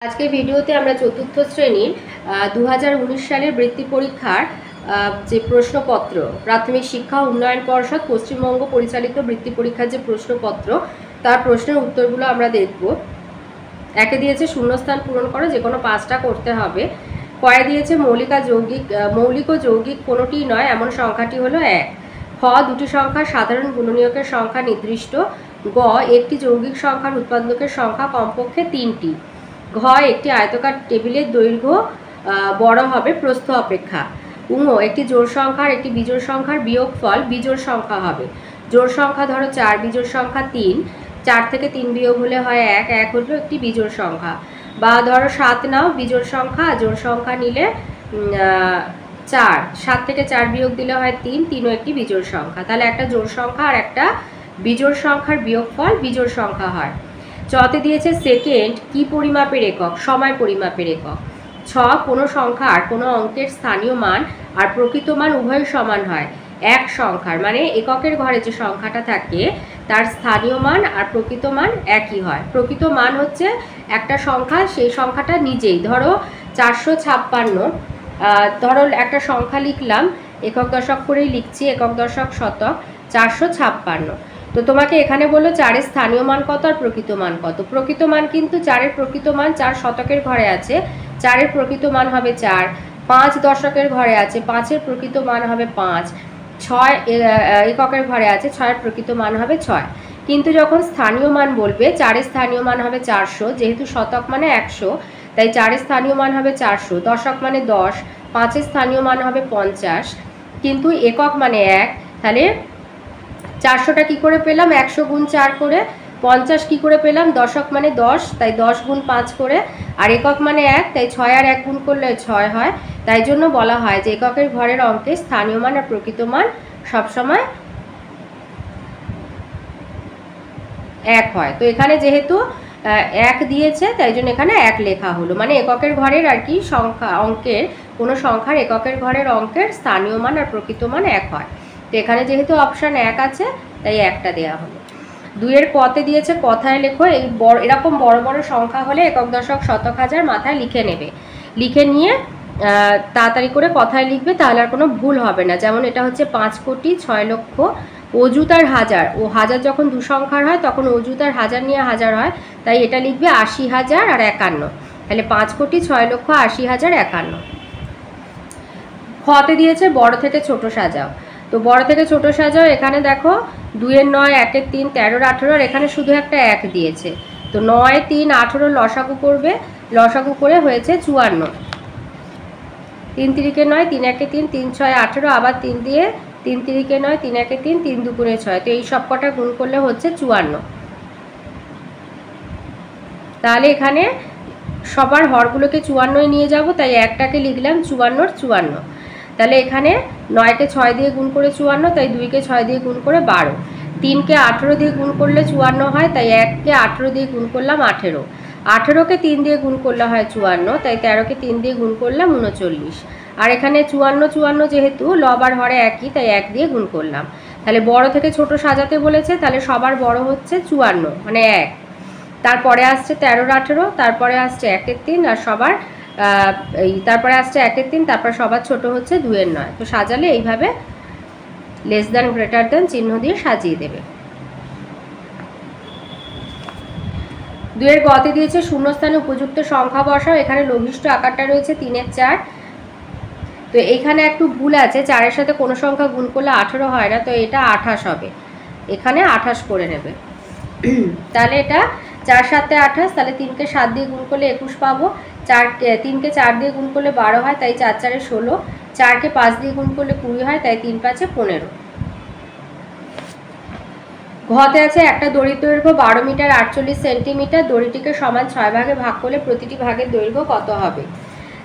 আজকের ভিডিওতে আমরা চতুর্থ শ্রেণীর 2019 সালের বৃত্তি পরীক্ষার যে প্রশ্নপত্র প্রাথমিক শিক্ষা উন্নয়ন পর্ষদ পশ্চিমবঙ্গ পরিচালিত বৃত্তি পরীক্ষার যে প্রশ্নপত্র তার প্রশ্নের উত্তরগুলো আমরা দেখব। একে দিয়েছে শূন্যস্থান পূরণ করো, যে কোনো 5টা করতে হবে। কয়ে দিয়েছে মৌলিক ও যৌগিক কোনোটি নয় এমন সংখ্যাটি হলো 1। খ দুটি সংখ্যার সাধারণ গুণনীয়কের সংখ্যা নির্দিষ্ট। গ একটি যৌগিক সংখ্যার উৎপাদকের সংখ্যা কমপক্ষে 3টি। ঘ একটি আয়তকার টেবিলের দৈর্ঘ্য বড় হবে প্রস্থ অপেক্ষা। একটি জোড় সংখ্যার একটি বিজোড় সংখ্যার বিয়োগফল বিজোড় সংখ্যা হবে। জোড় সংখ্যা ধরো 4, বিজোড় সংখ্যা 3, 4 থেকে 3 বিয়োগ হলে হয় 1, 1 হলো একটি বিজোড় সংখ্যা। বা ধরো 7 নাও, বিজোড় সংখ্যা, জোড় সংখ্যা নিলে 4, 7 থেকে 4 বিয়োগ দিলে হয় 3, 3ও একটি বিজোড় সংখ্যা। তাহলে একটা জোড় সংখ্যা আর একটা বিজোড় সংখ্যার বিয়োগফল বিজোড় সংখ্যা হয়। চতে দিয়েছে সেকেন্ড কি পরিমাপের একক? সময় পরিমাপের একক। ছ কোনো সংখ্যার কোনো অঙ্কের স্থানীয় মান আর প্রকৃত মান উভয় সমান হয়। এক সংখ্যার মানে এককের ঘরে যে সংখ্যাটা থাকে তার স্থানীয় মান আর প্রকৃত মান একই হয়। প্রকৃত মান হচ্ছে একটা সংখ্যা, সেই সংখ্যাটা নিজেই। ধরো 456, ধরো একটা সংখ্যা লিখলাম, একক দশক করেই লিখছি, একক দশক শতক 456। তো তোমাকে এখানে বললো 4-এর স্থানীয় মান কত আর প্রকৃত মান কত। প্রকৃত মান কিন্তু 4-এর প্রকৃত মান 4 শতকের ঘরে আছে, 4-এর প্রকৃত মান হবে 4। 5 দশকের ঘরে আছে, 5-এর প্রকৃত মান হবে 5। 6 এককের ঘরে আছে, 6-এর প্রকৃত মান হবে 6। কিন্তু যখন স্থানীয় মান বলবে, 4-এর স্থানীয় মান হবে 400, যেহেতু শতক মানে 100, তাই 4-এর স্থানীয় মান হবে 400। দশক মানে 10, 5-এর স্থানীয় মান হবে 50, কিন্তু একক মানে 1। তাহলে 400টা কী করে পেলাম? 100 গুণ 4 করে। 50 কী করে পেলাম? দশক মানে 10, তাই 10 গুণ 5 করে। আর একক মানে 1, তাই 6 আর 1 গুণ করলে 6 হয়। তাই জন্য বলা হয় যে এককের ঘরের অঙ্কে স্থানীয় মান আর প্রকৃত মান সবসময় 1 হয়। তো এখানে যেহেতু 1 দিয়েছে তাই জন্য এখানে 1 লেখা হলো, মানে এককের ঘরের আর কি সংখ্যা, অঙ্কের কোনো সংখ্যার এককের ঘরের অঙ্কের স্থানীয় মান আর প্রকৃত মান 1 হয়। তো এখানে যেহেতু অপশান 1 আছে তাই 1টা দেওয়া হলো। 2-এর কতে দিয়েছে কথায় লেখো। এই এরকম বড় বড় সংখ্যা হলে একক দশক শতক হাজার মাথায় লিখে নেবে, লিখে নিয়ে তাড়াতাড়ি করে কথায় লিখবে, তাহলে আর কোনো ভুল হবে না। যেমন এটা হচ্ছে 5 কোটি 6 লক্ষ, অযুত আর হাজার, ও হাজার যখন দু সংখ্যার হয় তখন অযুত আর হাজার নিয়ে হাজার হয়, তাই এটা লিখবে 80,000 আর 51। তাহলে 5 কোটি 6 লক্ষ 80,000 51। খতে দিয়েছে বড় থেকে ছোট সাজাও। তো বড় থেকে ছোট সাজাও, এখানে দেখো 2-এর 9, 1-এর 3, 13-র 18, আর এখানে শুধু একটা 1 দিয়েছে। তো 9, 3, 18 লসাগু করবে, লসাগু করে হয়েছে 54। 3 3-এ 9, 3 1-এ 3, 3 6 18, আবার 3 দিয়ে 3 3-এ 9, 3 1-এ 3, 3 2-এ 6। তো এই সব কটা গুণ করলে হচ্ছে 54। তাহলে এখানে সবার হরগুলোকে 54 নিয়ে যাব, তাই একটাকে লিখলাম 54-র 54। তাহলে এখানে 9-কে 6 দিয়ে গুণ করে 54, তাই 2-কে 6 দিয়ে গুণ করে 12। 3-কে 18 দিয়ে গুণ করলে 54 হয়, তাই 1-কে 18 দিয়ে গুণ করলাম 18। 18-কে 3 দিয়ে গুণ করলে হয় 54, তাই 13-কে 3 দিয়ে গুণ করলাম 39। আর এখানে 54 54 যেহেতু লব আর হরে একই, তাই 1 দিয়ে গুণ করলাম। তাহলে বড় থেকে ছোট সাজাতে বলেছে, তাহলে সবার বড় হচ্ছে 54 মানে 1, তারপরে আসছে 13-র 18, তারপরে আসছে 1-এর 3, আর সবার তারপরে আসছে 1-এর 3, তারপর সবার ছোট হচ্ছে 2-এর 9। তো সাজালে এইভাবে লেস দ্যান গ্রেটার দ্যান চিহ্ন দিয়ে সাজিয়ে দেবে। 2-এর গতে দিয়েছে শূন্যস্থানে উপযুক্ত সংখ্যা বসাও। এখানে লঘিষ্ঠ আকারটা রয়েছে 3-এর 4। তো এইখানে একটু ভুল আছে, 4-এর সাথে কোনো সংখ্যা গুণ করলে 18 হয় না, তো এটা 28 হবে, এখানে 28 করে নেবে। তাহলে এটা 4 7 28, তাহলে 3-কে 7 দিয়ে গুণ করলে 21 পাবো। 3-কে 4 দিয়ে গুণ করলে 12 হয়, তাই 4 4-এ 16। 4-কে 5 দিয়ে গুণ করলে 20 হয়, তাই 3 5-এ 15। ঘতে আছে একটা দড়ির দৈর্ঘ্য 12 মিটার 48 সেন্টিমিটার, দড়িটিকে সমান 6 ভাগে ভাগ করলে প্রতিটি ভাগের দৈর্ঘ্য কত হবে?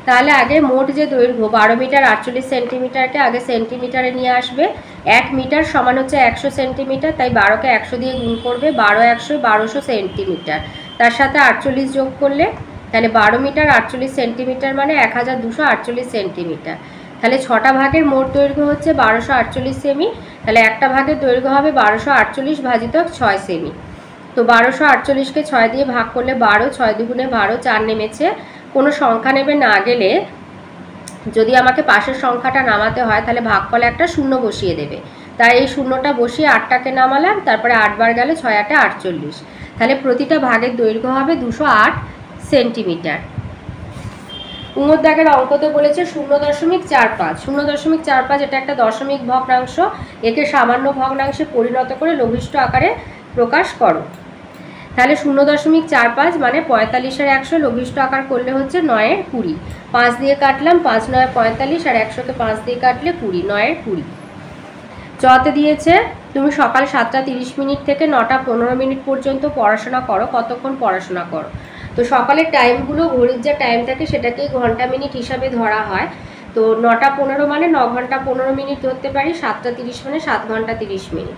তাহলে আগে মোট যে দৈর্ঘ্য 12 মিটার 48 সেন্টিমিটারকে আগে সেন্টিমিটারে নিয়ে আসবে। 1 মিটার সমান হচ্ছে 100 সেন্টিমিটার, তাই 12-কে 100 দিয়ে গুণ করবে, 12 100 1200 সেন্টিমিটার, তার সাথে 48 যোগ করলে তাহলে 12 মিটার 48 সেন্টিমিটার মানে 1248 সেন্টিমিটার। তাহলে 6টা ভাগের মোট দৈর্ঘ্য হচ্ছে 1248 সেমি, তাহলে একটা ভাগের দৈর্ঘ্য হবে 1248 ভাজিতক 6 সেমি। তো 1248কে 6 দিয়ে ভাগ করলে 12, 6 দুগুণে 12, 4 নেমেছে। কোনো সংখ্যা নেবে না গেলে যদি আমাকে পাশের সংখ্যাটা নামাতে হয় তাহলে ভাগফলে একটা শূন্য বসিয়ে দেবে। তাই এই শূন্যটা বসিয়ে 8টাকে নামালাম, তারপরে 8 বার গেলে 6 8 48। তাহলে প্রতিটা ভাগের দৈর্ঘ্য হবে 208 সেন্টিমিটার। উঙর দাগের অঙ্কতে বলেছে 0.45। 0.45 এটা একটা দশমিক ভগ্নাংশ, একে সামান্য ভগ্নাংশে পরিণত করে লঘিষ্ঠ আকারে প্রকাশ করো। তাহলে 0.45 মানে 45-এর 100 লঘিষ্ঠ আকার করলে হচ্ছে 9-এর 20। 5 দিয়ে কাটলাম, 5 9 45, আর 100কে 5 দিয়ে কাটলে 20, 9-এর 20। চতে দিয়েছে তুমি সকাল 7টা 30 মিনিট থেকে 9টা 15 মিনিট পর্যন্ত পড়াশোনা করো। কতক্ষণ পড়াশোনা করো? তো সকালের টাইমগুলো ঘড়ির যা টাইম থাকে সেটাকেই ঘন্টা মিনিট হিসাবে ধরা হয়। তো 9টা 15 মানে 9 ঘন্টা 15 মিনিট ধরতে পারি, 7টা 30 মানে 7 ঘন্টা 30 মিনিট।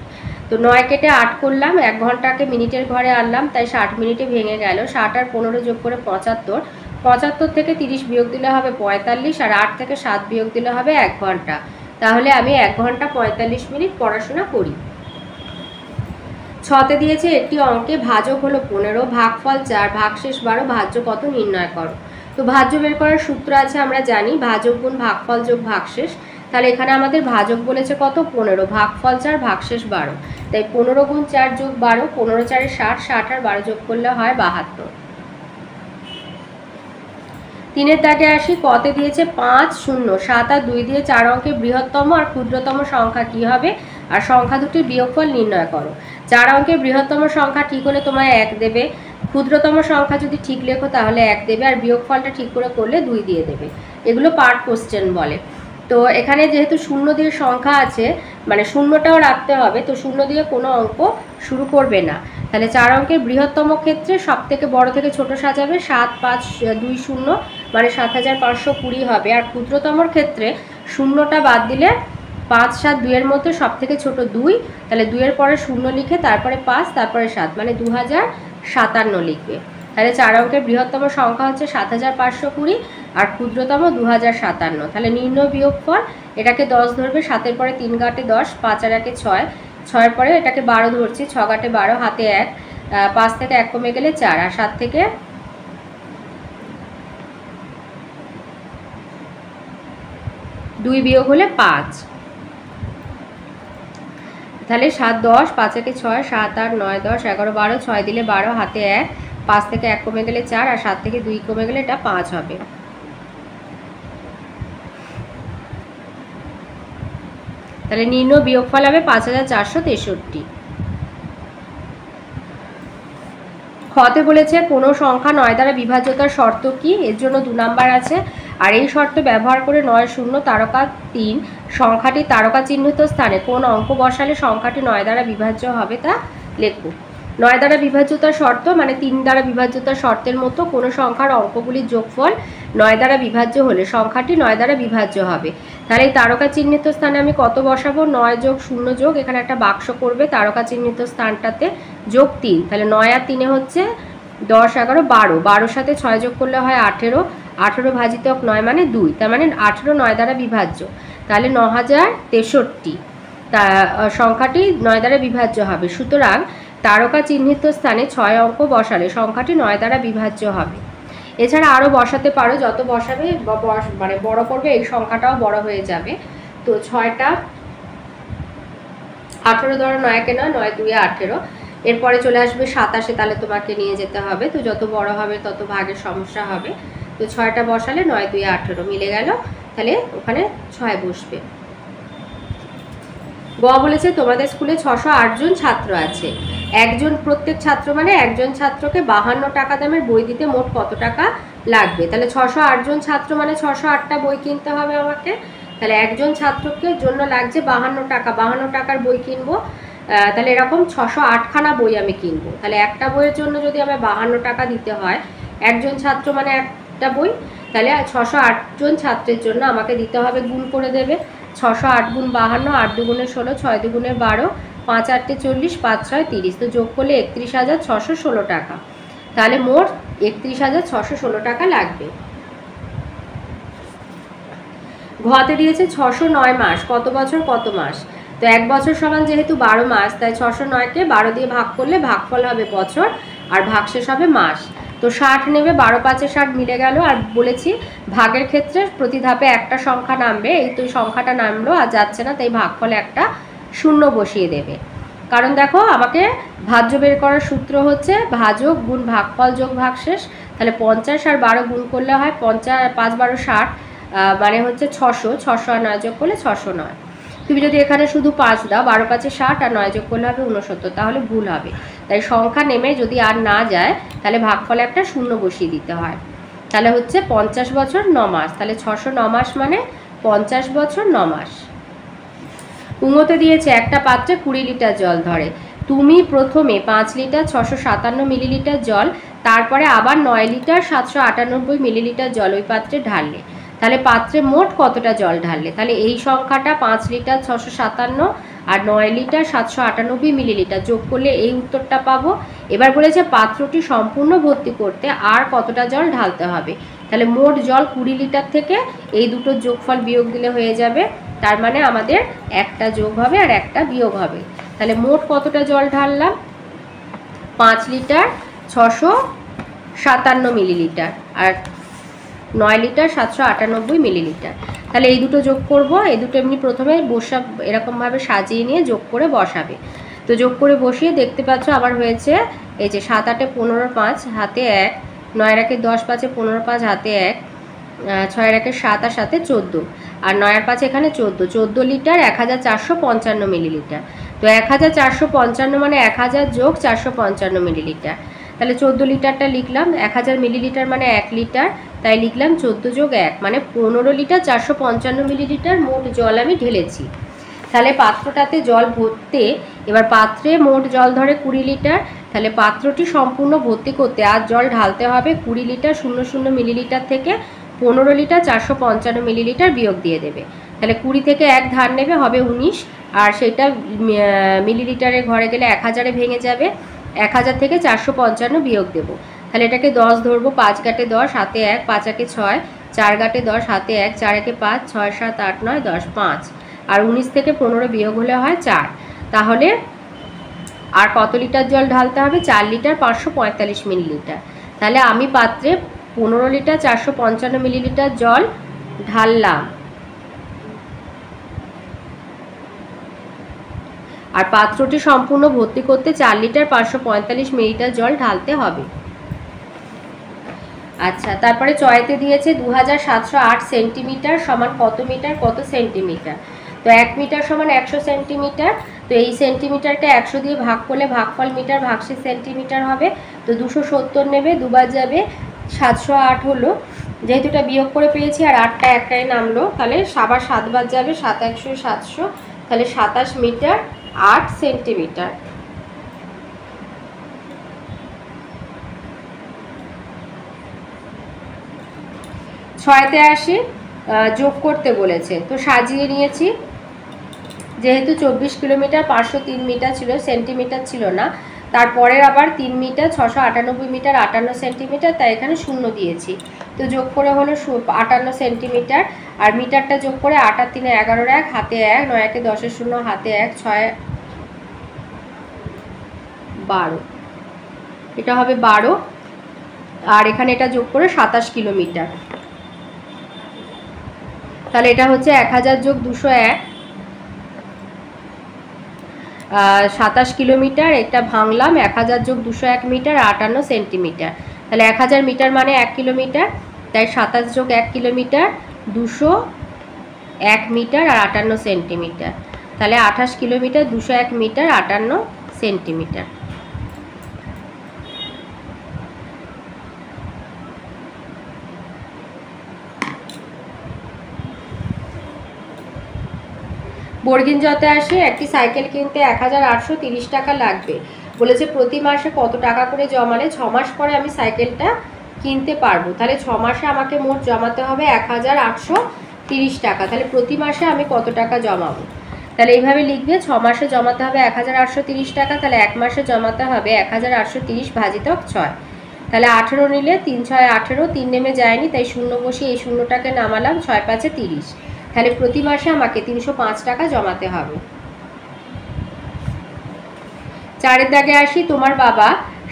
তো 9 কেটে 8 করলাম, 1 ঘন্টাকে মিনিটের ঘরে আনলাম, তাই 60 মিনিটে ভেঙে গেল। 60 আর 15 যোগ করে 75, 75 থেকে 30 বিয়োগ দিলে হবে 45, আর 8 থেকে 7 বিয়োগ দিলে হবে 1 ঘন্টা। তাহলে আমি 1 ঘন্টা 45 মিনিট পড়াশোনা করি। 6তে দিয়েছে একটি অঙ্কে ভাজক হলো 15, ভাগফল 4, ভাগশেষ 12, ভাজ্য কত নির্ণয় করো। তো ভাজ্য বের করার সূত্র আছে, আমরা জানি ভাজক গুণ ভাগফল যোগ ভাগশেষ। তাহলে এখানে আমাদের ভাজক বলেছে কত 15, ভাগফল 4, ভাগশেষ 12। তাই 15 গুণ 4 যোগ 12, 15 4 60, 60 আর 12 যোগ করলে হয় 72। 3-এর দাগে আসি। কতে দিয়েছে 5 0, 7 আর 2 দিয়ে 4 অঙ্কের বৃহত্তম আর ক্ষুদ্রতম সংখ্যা কি হবে, আর সংখ্যা দুটির বিয়োগফল নির্ণয় করো। 4 অঙ্কের বৃহত্তম সংখ্যা ঠিক হলে তোমায় 1 দেবে, ক্ষুদ্রতম সংখ্যা যদি ঠিক লেখো তাহলে 1 দেবে, আর বিয়োগফলটা ঠিক করে করলে 2 দিয়ে দেবে। এগুলো পার্ট কোশ্চেন বলে। তো এখানে যেহেতু শূন্য দিয়ে সংখ্যা আছে, মানে শূন্যটাও রাখতে হবে, তো শূন্য দিয়ে কোনো অঙ্ক শুরু করবে না। তাহলে 4 অঙ্কের বৃহত্তম ক্ষেত্রে সব থেকে বড় থেকে ছোট সাজাবে, 7 5 2 0 মানে 7520 হবে। আর ক্ষুদ্রতমর ক্ষেত্রে শূন্যটা বাদ দিলে 5 7 2-এর মধ্যে সব থেকে ছোট 2, তাহলে 2-এর পরে 0 লিখে তারপরে 5 তারপরে 7 মানে 2057 লিখবে। তাহলে 4 অঙ্কের বৃহত্তম সংখ্যা হচ্ছে 7520 আর ক্ষুদ্রতম 2057। তাহলে নির্ণয় বিয়োগফল, এটাকে 10 ধরবে, 7-এর পরে 3 গাঁটে 10, 5 আর 1 6, 6-এর পরে এটাকে 12 ধরছি, 6 গাঁটে 12, হাতে 1, 5 থেকে 1 কমে গেলে 4, আর 7 থেকে 2 বিয়োগ হলে 5। তাহলে 7 10, 5 একে 6, 7 8 9 10 11 12, 6 দিলে 12, হাতে 1, 5 থেকে 1 কমে গেলে 4, আর 7 থেকে 2 কমে গেলে এটা 5 হবে। তাহলে নির্ণয় বিয়োগফল হবে 5463। খতে বলেছে কোনো সংখ্যা 9 দ্বারা বিভাজ্যতার শর্ত কি, এর জন্য 2 নাম্বার আছে। আর এই শর্ত ব্যবহার করে 9 0 তারকা 3 সংখ্যাটি তারকা চিহ্নিত স্থানে কোন অঙ্ক বসালে সংখ্যাটি 9 দ্বারা বিভাজ্য হবে তা লেখো। 9 দ্বারা বিভাজ্যতার শর্ত মানে 3 দ্বারা বিভাজ্যতার শর্তের মতো কোনো সংখ্যার অঙ্কগুলির যোগফল 9 দ্বারা বিভাজ্য হলে সংখ্যাটি 9 দ্বারা বিভাজ্য হবে। তাহলে এই তারকা চিহ্নিত স্থানে আমি কত বসাবো, 9 যোগ 0 যোগ, এখানে একটা বাক্স করবে তারকা চিহ্নিত স্থানটাতে, যোগ 3। তাহলে 9 আর 3 হচ্ছে 10 11 12, 12-র সাথে 6 যোগ করলে হয় 18, 18 ভাজিতক 9 মানে 2, তার মানে 18 9 দ্বারা বিভাজ্য। তাহলে 9063 তা সংখ্যাটি 9 দ্বারা বিভাজ্য হবে। সুতরাং তারকা চিহ্নিত স্থানে 6 অঙ্ক বসালে সংখ্যাটি 9 দ্বারা বিভাজ্য হবে। এছাড়া আরও বসাতে পারো, যত বসাবে মানে বড় করবে এই সংখ্যাটাও বড় হয়ে যাবে। তো 6টা 18 ধরো, 9-কে 9, 9 2 18, এরপরে চলে আসবে 27, তাহলে তোমাকে নিয়ে যেতে হবে। তো যত বড় হবে তত ভাগের সমস্যা হবে। তো 6টা বসালে 9 2 18 মিলে গেল, তাহলে ওখানে 6 বসবে। গ বলেছে তোমাদের স্কুলে 608 জন ছাত্র আছে, একজন প্রত্যেক ছাত্র মানে একজন ছাত্রকে 52 টাকা দামের বই দিতে মোট কত টাকা লাগবে। তাহলে 608 জন ছাত্র মানে 608টা বই কিনতে হবে আমাকে। তাহলে একজন ছাত্রকে জন্য লাগছে 52 টাকা, 52 টাকার বই কিনবো। তাহলে এরকম 608খানা বই আমি কিনবো। তাহলে একটা বইয়ের জন্য যদি আমার 52 টাকা দিতে হয়, একজন ছাত্র মানে একটা বই, তাহলে 608 জন ছাত্রের জন্য আমাকে দিতে হবে, গুণ করে দেবে 608 গুণ 52, 8 দুগুণে 16, 6 দুগুণে 12, 5 8 40, 5 6 30, তো যোগ করলে 31,616 টাকা। তাহলে মোট 31,616 টাকা লাগবে। ঘতে দিয়েছে 609 মাস, কত বছর কত মাস। তো 1 বছর সমান যেহেতু 12 মাস, তাই 609কে 12 দিয়ে ভাগ করলে ভাগফল হবে বছর আর ভাগশেষ হবে মাস। তো 60 নেবে, 12 5 60 মিলে গেল। আর বলেছি ভাগের ক্ষেত্রে প্রতি ধাপে একটা সংখ্যা নামবে, এই তো সংখ্যাটা নামলো আর যাচ্ছে না, তাই ভাগফলে একটা শূন্য বসিয়ে দেবে। কারণ দেখো আমাকে ভাজ্য বের করার সূত্র হচ্ছে ভাজক গুণ ভাগফল যোগ ভাগশেষ। তাহলে 50 আর 12 গুণ করলে হয় 50, 5 12 60, মানে হচ্ছে 600, 600 আর 9 যোগ করলে 609। তুমি যদি এখানে শুধু 5 দাও, 12 5 60 আর 9 যোগ করলে হবে 69, তাহলে ভুল হবে। তাই সংখ্যা নেমে যদি আর না যায় তাহলে ভাগফলে একটা শূন্য বসিয়ে দিতে হয়। তাহলে হচ্ছে 50 বছর 9 মাস, তাহলে 609 মাস মানে 50 বছর 9 মাস। উঙোতে দিয়েছে একটা পাত্রে 20 লিটার জল ধরে। তুমি প্রথমে 5 লিটার 657 মিলিলিটার জল, তারপরে আবার 9 লিটার 798 মিলিলিটার জল ওই পাত্রে ঢাললে। তাহলে পাত্রে মোট কতটা জল ঢাললে? তাহলে এই সংখ্যাটা 5 লিটার 657 আর 9 লিটার 798 মিলিলিটার যোগ করলে এই উত্তরটা পাবো। এবার বলেছে পাত্রটি সম্পূর্ণ ভর্তি করতে আর কতটা জল ঢালতে হবে। তাহলে মোট জল 20 লিটার থেকে এই দুটোর যোগফল বিয়োগ দিলে হয়ে যাবে। তার মানে আমাদের একটা যোগ হবে আর একটা বিয়োগ হবে। তাহলে মোট কতটা জল ঢাললাম? 5 লিটার 657 মিলিলিটার আর 9 লিটার 798 মিলিলিটার। তাহলে এই দুটো যোগ করব। এই দুটো এমনি প্রথমে এরকমভাবে সাজিয়ে নিয়ে যোগ করে বসাবে। তো যোগ করে বসিয়ে দেখতে পাচ্ছ আবার হয়েছে এই যে 7 8 15 5 হাতে 1, 9 1 10 5 15 5 হাতে 1, 6 1 7 আর 7 14 আর 9 আর 5 এখানে 14 লিটার 1455 মিলিলিটার। তো 1455 মানে 1000 যোগ 455 মিলিলিটার। তাহলে 14 লিটারটা লিখলাম, 1000 মিলিলিটার মানে 1 লিটার, তাই লিখলাম 14 যোগ 1 মানে 15 লিটার 455 মিলিলিটার মোট জল আমি ঢেলেছি। তাহলে পাত্রটাতে জল ভরতে এবার পাত্রে মোট জল ধরে 20 লিটার। তাহলে পাত্রটি সম্পূর্ণ ভর্তি করতে আর জল ঢালতে হবে 20 লিটার 00 মিলিলিটার থেকে 15 লিটার 455 মিলিলিটার বিয়োগ দিয়ে দেবে। তাহলে 20 থেকে 1 ধার নেবে, হবে 19, আর সেটা মিলিলিটারে ঘরে গেলে 1000-এ ভেঙে যাবে। 1000 থেকে 455 বিয়োগ দেব। তাহলে এটাকে 10 ধরবো, 5 গাটে 10 হাতে 1, 5 1 6, 4 গাটে 10 হাতে 1, 4 1 5, 6 7 8 9 10 5, আর 19 থেকে 15 বিয়োগ হলে হয় 4। তাহলে আর কত লিটার জল ঢালতে হবে? 4 লিটার 545 মিলিলিটার। তাহলে আমি পাত্রে 15 লিটার 455 মিলিলিটার জল ঢাললাম, আর পাত্রটি সম্পূর্ণ ভর্তি করতে 4 লিটার 545 মিলিলিটার জল ঢালতে হবে। আচ্ছা, তারপরে চয়েতে দিয়েছে 2708 সেন্টিমিটার সমান কত মিটার কত সেন্টিমিটার। তো 1 মিটার সমান 100 সেন্টিমিটার। তো এই সেন্টিমিটারকে 100 দিয়ে ভাগ করলে ভাগফল মিটার ভাগশেষ সেন্টিমিটার হবে। তো 270 নেবে, দুবার যাবে, 708 হলো। যেহেতু এটা বিয়োগ করে পেয়েছি আর 8টা একটাই নামলো, তাহলে আবার 7 বার যাবে, 7 100 700, তাহলে 27 মিটার 8 সেন্টিমিটার। ছয়তে আসি, যোগ করতে বলেছে। তো সাজিয়ে নিয়েছি, যেহেতু 24 কিলোমিটার 503 মিটার ছিল, সেন্টিমিটার ছিল না। তারপরে আবার 3 মিটার 698 মিটার 58 সেন্টিমিটার, তাই এখানে শূন্য দিয়েছি। তো যোগ করে হলো 58 সেন্টিমিটার, আর মিটারটা যোগ করে 8 আর 3 11 1 হাতে 1, 9 1 10 0 হাতে 1, 6 12, এটা হবে 12, আর এখানে এটা যোগ করে 27 কিলোমিটার। তাহলে এটা হচ্ছে 1000 যোগ 201, 27 কিলোমিটার। এটা ভাঙলাম, 1000 যোগ 201 মিটার 58 সেন্টিমিটার। তাহলে 1000 মিটার মানে 1 কিলোমিটার, তাই 27 যোগ 1 কিলোমিটার 201 মিটার আর 58 সেন্টিমিটার। তাহলে 28 কিলোমিটার 201 মিটার 58 সেন্টিমিটার। বর্গিন যতে আসে, একটি সাইকেল কিনতে 1830 টাকা লাগবে। বলেছে প্রতি মাসে কত টাকা করে জমালে 6 মাস পরে আমি সাইকেলটা কিনতে পারবো। তাহলে 6 মাসে আমাকে মোট জমাতে হবে 1830 টাকা। তাহলে প্রতি মাসে আমি কত টাকা জমাবো? তাহলে এইভাবে লিখবে, 6 মাসে জমাতে হবে 1830 টাকা, তাহলে 1 মাসে জমাতে হবে 1830 ভাজিতক 6। তাহলে 18 নিলে 3 6 18, 3 নেমে যায়নি, তাই শূন্য বসিয়ে এই শূন্যটাকে নামালাম, 6 5 30। তাহলে প্রতি মাসে আমাকে 305 টাকা জমাতে হবে। 4 দাগে আসি। তোমার বাবা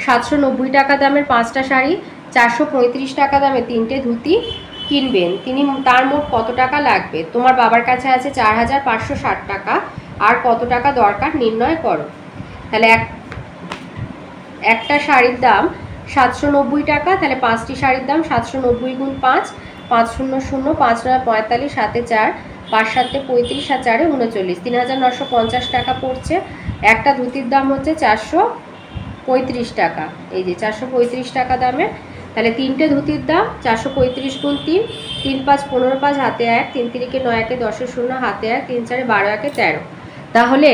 790 টাকা দামের 5টা শাড়ি, 435 টাকা দামে 3টে ধুতি কিনবেন। তার মোট কত টাকা লাগবে? তোমার বাবার কাছে আছে 4560 টাকা, আর কত টাকা দরকার নির্ণয় করো। তাহলে একটা শাড়ির দাম 790 টাকা, তাহলে 5টি শাড়ির দাম 790 গুণ 5, 5 শূন্য শূন্য, 5 9 45, 7 4, 5 7 35, আর 4 39, 3950 টাকা পড়ছে। একটা ধুতির দাম হচ্ছে 435 টাকা, এই যে 435 টাকা দামের। তাহলে 3টে ধুতির দাম 435 গুণ 3, 3 5 15 5, হাতে 1, 3 3 10 10 0, হাতে 1, 3 4 12 13। তাহলে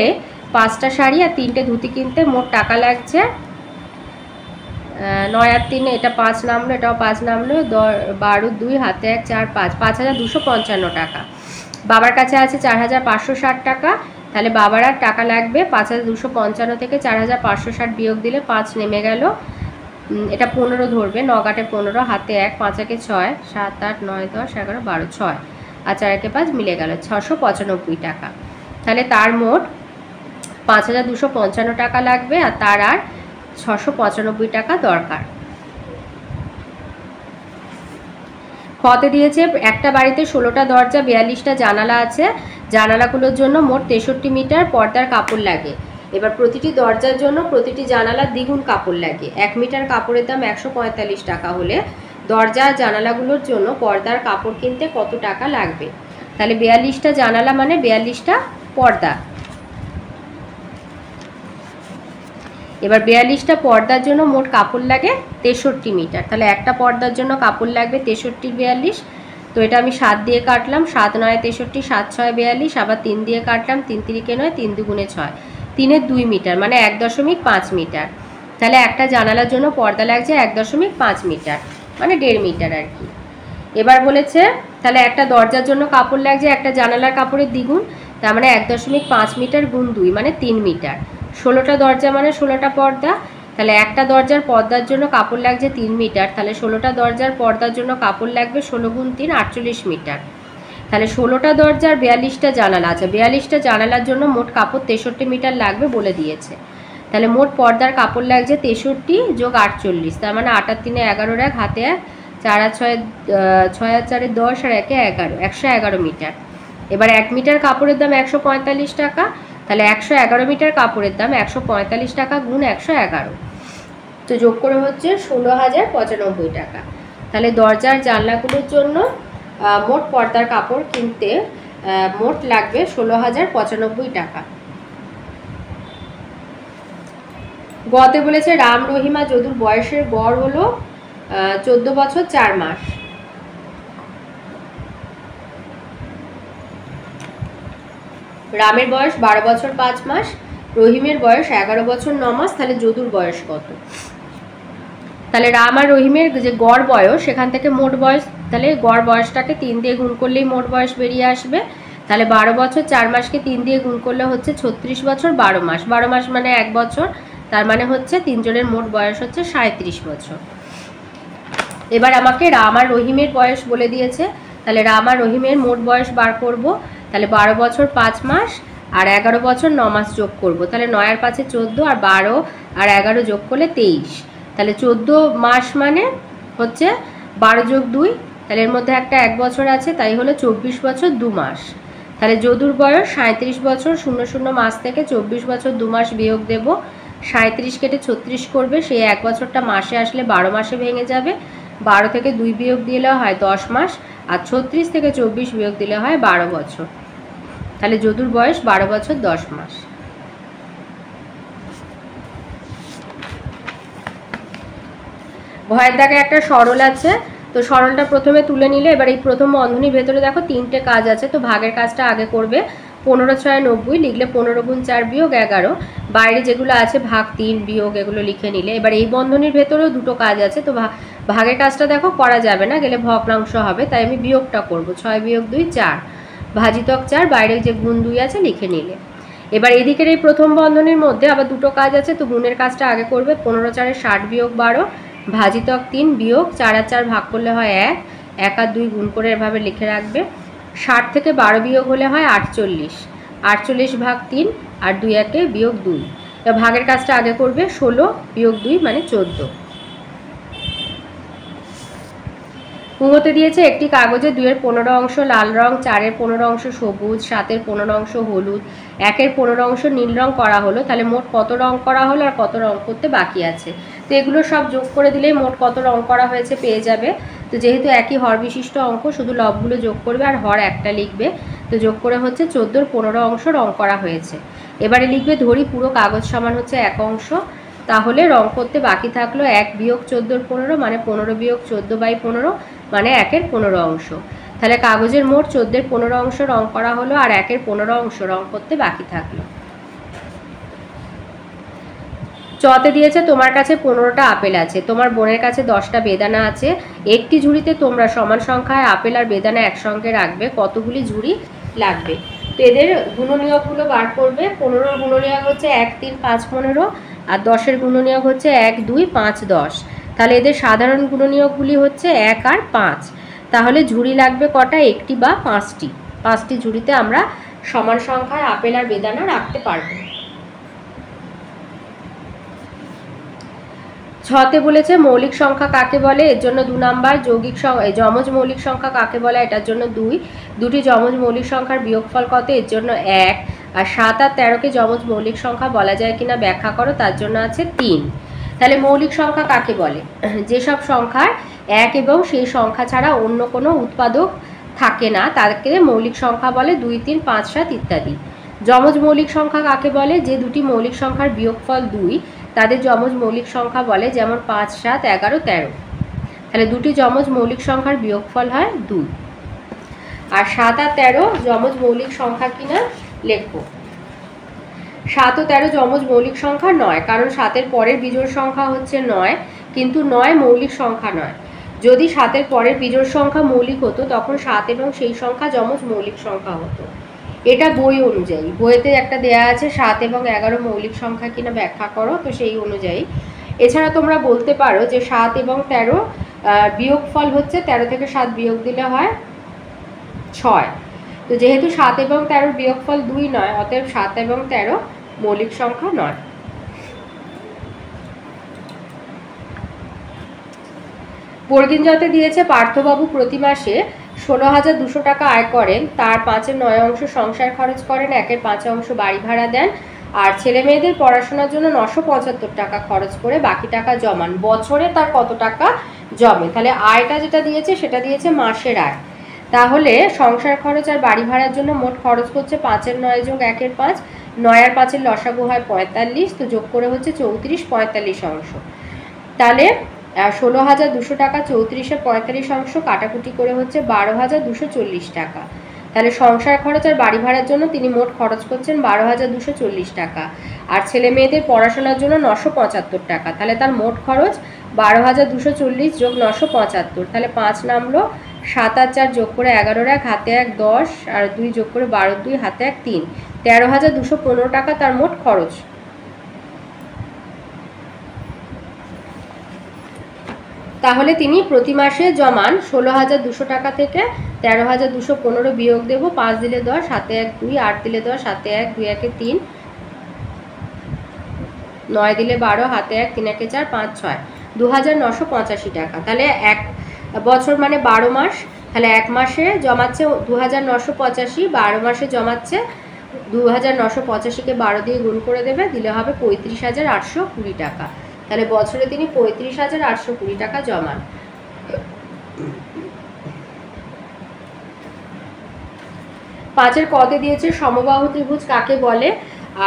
5টা শাড়ি আর 3টে ধুতি কিনতে মোট টাকা লাগছে 9 আর 3, এটা 5 নামলো, এটাও 5 নামলো, 12 2, হাতে 1 4 5, 5255 টাকা। বাবার কাছে আছে 4560 টাকা, তাহলে বাবার আর টাকা লাগবে 5255 থেকে 4560 বিয়োগ দিলে 5 নেমে গেল। এটা 15 ধরবে, 9 8 15, হাতে 1, 5 1 6, 7 8 9 10 11 12 6, আর 4 1 5, মিলে গেল 695 টাকা। তাহলে তার মোট 5255 টাকা লাগবে, আর তার আর 695 টাকা দরকার। কতে দিয়েছে একটা বাড়িতে 16টা দরজা, 42টা জানালা আছে। জানালাগুলোর জন্য মোট 63 মিটার পর্দার কাপড় লাগে। এবার প্রতিটি দরজার জন্য প্রতিটি জানালার দ্বিগুণ কাপড় লাগে। 1 মিটার কাপড়ের দাম 145 টাকা হলে দরজা জানালাগুলোর জন্য পর্দার কাপড় কিনতে কত টাকা লাগবে? তাহলে 42টা জানালা মানে 42টা পর্দা। এবার 42টা পর্দার জন্য মোট কাপড় লাগে 63 মিটার। তাহলে একটা পর্দার জন্য কাপড় লাগবে 63 42, তো এটা আমি 7 দিয়ে কাটলাম, 7 9 63, 7 6 42, আবার 3 দিয়ে কাটলাম, 3 3 9, 3 2 6, 3 এর 2 মিটার মানে 1.5 মিটার। তাহলে একটা জানালার জন্য পর্দা লাগছে 1.5 মিটার মানে 1.5 মিটার আর কি। এবার বলেছে তাহলে একটা দরজার জন্য কাপড় লাগছে একটা জানালার কাপড়ের দ্বিগুণ, তার মানে 1.5 মিটার গুণ 2 মানে 3 মিটার। 16টা দরজা মানে 16টা পর্দা, তাহলে একটা দরজার পর্দার জন্য কাপড় লাগছে 3 মিটার, তাহলে 16টা দরজার পর্দার জন্য কাপড় লাগবে 16 গুণ 3 48 মিটার। তাহলে 16টা দরজার 42টা জানালা আছে, 42টা জানালার জন্য মোট কাপড় 63 মিটার লাগবে বলে দিয়েছে। তাহলে মোট পর্দার কাপড় লাগছে 63 যোগ 48, তার মানে 8 আর 3 11 1, হাতে 1, 4 আর 6 6 আর 4 10, আর 1 11, 111 মিটার। এবার 1 মিটার কাপড়ের দাম 145 টাকা, তাহলে 111 মিটার কাপড়ের দাম 145 টাকা গুণ 111, তো যোগ করে হচ্ছে 16,095 টাকা। তাহলে দরজার জানলাগুলোর জন্য মোট পর্দার কাপড় কিনতে মোট লাগবে 16,095 টাকা। গতে বলেছে রাম রহিমা যদুর বয়সের গড় হলো 14 বছর 4 মাস। রামের বয়স 12 বছর 5 মাস, রহিমের বয়স 11 বছর 9 মাস, তাহলে যদুর বয়স কত? তাহলে রাম আর রহিমের যে গড় বয়স সেখান থেকে মোট বয়স, তাহলে গড় বয়সটাকে 3 দিয়ে গুণ করলেই মোট বয়স বেরিয়ে আসবে। তাহলে 12 বছর 4 মাসকে 3 দিয়ে গুণ করলে হচ্ছে 36 বছর 12 মাস, 12 মাস মানে 1 বছর, তার মানে হচ্ছে তিনজনের মোট বয়স হচ্ছে 37 বছর। এবার আমাকে রাম আর রহিমের বয়স বলে দিয়েছে, তাহলে রাম আর রহিমের মোট বয়স বার করব। তাহলে 12 বছর 5 মাস আর 11 বছর 9 মাস যোগ করব, তাহলে 9 আর 5 14, আর 12 আর 11 যোগ করলে 23, তাহলে 14 মাস মানে হচ্ছে 12 যোগ 2, তাহলে এর মধ্যে একটা 1 বছর আছে, তাই হলো 24 বছর 2 মাস। তাহলে যদুর বয়স 37 বছর 00 মাস থেকে 24 বছর 2 মাস বিয়োগ দেব, 37 কেটে 36 করবে, সেই 1 বছরটা মাসে আসলে 12 মাসে ভেঙে যাবে, 12 থেকে 2 বিয়োগ দিলে হয় 10 মাস, আর 36 থেকে 24 বিয়োগ দিলে হয় 12 বছর। তাহলে যদুর বয়স 12 বছর 10 মাস। ভয়ের দাগে একটা সরল আছে, তো সরলটা প্রথমে তুলে নিলে এবার এই প্রথম বন্ধনীর ভেতরে দেখো 3টে কাজ আছে, তো ভাগের কাজটা আগে করবে। 15 6 90 লিখলে 15 গুণ 4 বিয়োগ 11, বাইরে যেগুলো আছে ভাগ 3 বিয়োগ এগুলো লিখে নিলে। এবার এই বন্ধনীর ভেতরেও দুটো কাজ আছে, তো ভাগের কাজটা দেখো করা যাবে না, গেলে ভগ্নাংশ হবে, তাই আমি বিয়োগটা করব। 6 বিয়োগ 2 4, ভাজিতক 4, বাইরে যে গুণ 2 আছে লিখে নিলে। এবার এদিকের এই প্রথম বন্ধনীর মধ্যে আবার দুটো কাজ আছে, তো গুণের কাজটা আগে করবে। 15 4 60 বিয়োগ 12, ভাজিতক 3 বিয়োগ 4 আর 4 ভাগ করলে হয় 1, 1 আর 2 গুণ করে এভাবে লিখে রাখবে। 60 থেকে 12 বিয়োগ হলে হয় 48, 48 ভাগ 3, আর 2 1 বিয়োগ 2। ভাগের কাজটা আগে করবে। 16 বিয়োগ 2 মানে 14। কুঙ্গতে দিয়েছে একটি কাগজে 2 এর 15 অংশ লাল রং, 4 এর 15 অংশ সবুজ, 7 এর 15 অংশ হলুদ, 1 এর 15 অংশ নীল রং করা হলো। তাহলে মোট কত রং করা হলো আর কত রং করতে বাকি আছে। তো এগুলো সব যোগ করে দিলেই মোট কত রং করা হয়েছে পেয়ে যাবে। তো যেহেতু একই হর বিশিষ্ট অঙ্ক, শুধু লবগুলো যোগ করবে আর হর একটা লিখবে। তো যোগ করে হচ্ছে 14 এর 15 অংশ রং করা হয়েছে। এবারে লিখবে ধরি পুরো কাগজ সমান হচ্ছে 1 অংশ। তাহলে রং করতে বাকি থাকলো 1 বিয়োগ 14 এর 15 মানে 15 বিয়োগ 14/15 মানে 1 এর 15 অংশ। তাহলে কাগজের মোট 14 এর 15 অংশ রং করা হলো আর 1 এর 15 অংশ রং করতে বাকি থাকলো। চতে দিয়েছে তোমার কাছে 15টা আপেল আছে, তোমার বোনের কাছে 10টা বেদানা আছে। একটি ঝুড়িতে তোমরা সমান সংখ্যায় আপেল আর বেদানা একসঙ্গে রাখবে, কতগুলি ঝুড়ি লাগবে? তো এদের গুণনীয়কগুলো বার করবে। 15-র গুণনীয়ক হচ্ছে 1, 3, 5, 15 আর 10-এর গুণনীয়ক হচ্ছে 1, 2, 5, 10। তাহলে এদের সাধারণ গুণনীয়কগুলি হচ্ছে 1 আর 5। তাহলে ঝুড়ি লাগবে কটা? একটি বা 5টি। 5টি ঝুড়িতে আমরা সমান সংখ্যায় আপেল আর বেদানা রাখতে পারবো। ছতে বলেছে মৌলিক সংখ্যা কাকে বলে, এর জন্য 2 নাম্বার। যৌগিক যমজ মৌলিক সংখ্যা কাকে বলে, এটার জন্য 2। দুটি যমজ মৌলিক সংখ্যার বিয়োগফল কত, এর জন্য 1। আর 7 আর 13কে যমজ মৌলিক সংখ্যা বলা যায় কিনা ব্যাখ্যা করো, তার জন্য আছে 3। তাহলে মৌলিক সংখ্যা কাকে বলে? যেসব সংখ্যার 1 এবং সেই সংখ্যা ছাড়া অন্য কোনো উৎপাদক থাকে না তাকে মৌলিক সংখ্যা বলে, 2, 3, 5, 7 ইত্যাদি। যমজ মৌলিক সংখ্যা কাকে বলে? যে দুটি মৌলিক সংখ্যার বিয়োগফল 2 তাদের যমজ মৌলিক সংখ্যা বলে, যেমন 5, 7, 11, 13। তাহলে দুটি যমজ মৌলিক সংখ্যার বিয়োগফল হয় 2। আর 7 আর 13 যমজ মৌলিক সংখ্যা কিনা লিখবো। 7 ও 13 যমজ মৌলিক সংখ্যা নয়, কারণ 7-এর পরের বিজোড় সংখ্যা হচ্ছে 9, কিন্তু 9 মৌলিক সংখ্যা নয়। যদি 7-এর পরের বিজোড় সংখ্যা মৌলিক হতো তখন 7 এবং সেই সংখ্যা যমজ মৌলিক সংখ্যা হতো। এটা বই অনুযায়ী, বইতে একটা দেয়া আছে 7 এবং 11 মৌলিক সংখ্যা কিনা ব্যাখ্যা করো, তো সেই অনুযায়ী। এছাড়া তোমরা বলতে পারো যে 7 এবং 13 বিয়োগফল হচ্ছে 13 থেকে 7 বিয়োগ দিলে হয় 6। তো যেহেতু 7 এবং 13 বিয়োগফল 2 নয়, অতএব 7 এবং 13 মৌলিক সংখ্যা নয়। বর্গিন জতে দিয়েছে পার্থবাবু প্রতি মাসে 16,200 টাকা আয় করেন, তার 5-এর 9 অংশ সংসার খরচ করেন, 1-এর 5 অংশ বাড়ি ভাড়া দেন, আর ছেলে মেয়েদের পড়াশোনার জন্য 975 টাকা খরচ করে বাকি টাকা জমান। বছরে তার কত টাকা জমে? তাহলে আয়টা যেটা দিয়েছে সেটা দিয়েছে মাসের আয়। তাহলে সংসার খরচ আর বাড়ি ভাড়ার জন্য মোট খরচ হচ্ছে 5-এর 9 যোগ 1-এর 5, 9 আর 5-এর লসাগু হয় 45, তো যোগ করে হচ্ছে 34, 45 অংশ। তাহলে 16,200 টাকা 34-এ 45 অংশ কাটাকুটি করে হচ্ছে 12,240 টাকা। তাহলে সংসার খরচ আর বাড়ি ভাড়ার জন্য তিনি মোট খরচ করছেন 12,240 টাকা, আর ছেলে মেয়েদের পড়াশোনার জন্য 975 টাকা। তাহলে তার মোট খরচ 12,240 যোগ 975। তাহলে 5 নামলো, 7 আর 4 যোগ করে 11-এর 1 হাতে 1 10 আর 2 যোগ করে 12-এর 2 হাতে 1 3, 13,215 টাকা তার মোট খরচ। তাহলে তিনি প্রতি মাসে জমান 16,200 টাকা থেকে 13,215 বিয়োগ দেব। 5 দিলে 10, হাতে 1 2, 8 দিলে 10, হাতে 1 2 1 3, 9 দিলে 12, হাতে 1 3 1 4 5 6, 2,985 টাকা। তাহলে এক বছর মানে 12 মাস, তাহলে এক মাসে জমাচ্ছে 2,985, 12 মাসে জমাচ্ছে 2,985কে 12 দিয়ে গুণ করে দেবে, দিলে হবে 35,820 টাকা। তাহলে বছরে তিনি 35,820 টাকা জমান। 5-এর কতে দিয়েছে সমবাহু ত্রিভুজ কাকে বলে,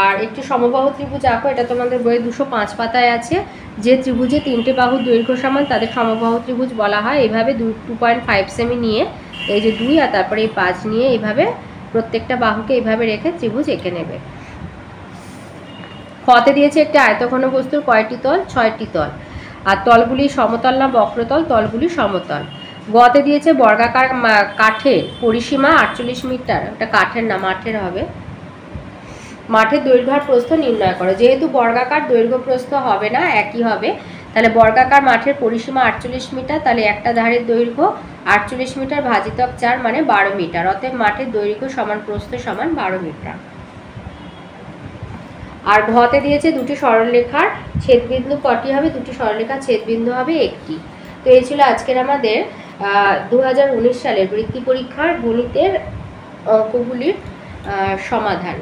আর একটি সমবাহু ত্রিভুজ আঁকো। এটা তোমাদের বইয়ে 205 পাতায় আছে। যে ত্রিভুজে 3টে বাহুর দৈর্ঘ্য সমান তাদের সমবাহু ত্রিভুজ বলা হয়। এইভাবে 2.5 সেমি নিয়ে এই যে 2 আর তারপরে এই 5 নিয়ে এইভাবে প্রত্যেকটা বাহুকে এইভাবে রেখে ত্রিভুজ এঁকে নেবে। কতে দিয়েছে একটি আয়তঘন বস্তুর কয়টি তল? 6টি তল। আর তলগুলি সমতল না বক্রতল? তলগুলি সমতল। গতে দিয়েছে বর্গাকার কাঠের পরিসীমা 48 মিটার, ওটা কাঠের না মাঠের হবে। মাঠের দৈর্ঘ্য আর প্রস্থ নির্ণয় করো। যেহেতু বর্গাকার দৈর্ঘ্য প্রস্থ হবে না, একই হবে, তাহলে বর্গাকার মাঠের পরিসীমা 48 মিটার, তাহলে একটা ধারের দৈর্ঘ্য 48 মিটার ভাজিতক 4 মানে 12 মিটার। অতএব মাঠের দৈর্ঘ্য সমান প্রস্থ সমান 12 মিটার। আর ঘতে দিয়েছে দুটি সরলরেখার ছেদবিন্দু কটি হবে, দুটি সরলরেখার ছেদবিন্দু হবে একটি। তো এই ছিল আজকের আমাদের 2019 সালের বৃত্তি পরীক্ষার গণিতের অঙ্কগুলির সমাধান।